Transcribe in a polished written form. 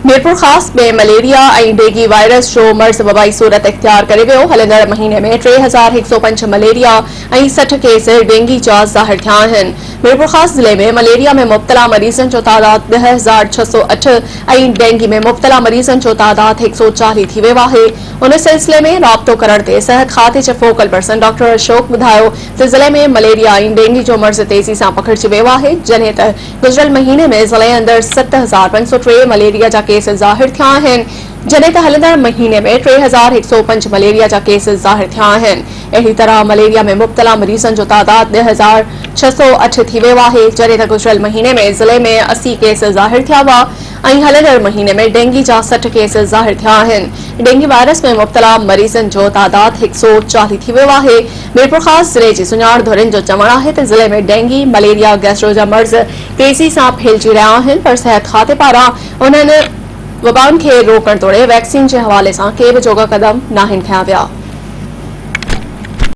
मीरपुर खास में मलेरिया ऐं डेंगी वायरस जो मर्ज़ वबाई सूरत इख्तियार करे वियो। हलंदड़ महीने में 3105 मलेरिया ऐं 60 केस डेंगी जा ज़ाहिर थिया आहिनि। मीरपुर खास ज़िले में मलेरिया में मुब्तला मरीज़नि जो तादाद 10,608 ऐं डेंगी में मुब्तला मरीज़नि जो तादाद 140 थी वियो आहे। उन सिलसिले में राब्तो करण ते सिहत खाते जे फोकल पर्सन डॉक्टर अशोक ॿुधायो त ज़िले में मलेरिया ऐं डेंगी जो मर्ज़ तेज़ी सां पखिड़िजी वियो आहे, जॾहिं त गुज़िरियल महीने में ज़िले अंदरि 7,503 मलेरिया जा केस ज़ाहिर थिया आहिनि, जॾहिं त हलंदड़ महीने में 3105 मलेरिया जा केस ज़ाहिर थिया आहिनि। अहिड़ी तरह मलेरिया में मुब्तला मरीज़नि जो तादाद 10,608 थी वियो आहे, जॾहिं त गुज़िरियल महीने में ज़िले में 80 केस ज़ाहिर थिया हुआ ऐं हलंदड़ महीने में डेंगी जा 60 केस ज़ाहिर थिया आहिनि। डेंगी वायरस में मुब्तला मरीज़नि जो तादाद 140 थी वियो आहे। मीरपुर खास ज़िले जी सुञाणधुरनि जो चवणु आहे त ज़िले में डेंगी, मलेरिया, गैस्ट्रो जा मर्ज़ तेज़ी सां फैलिजी रहिया आहिनि, पर सिहत खाते पारां उन्हनि वबाउनि खे रोकण तोड़े वैक्सीन जे हवाले सां के बि जोगा क़दम नाहिनि खंया विया।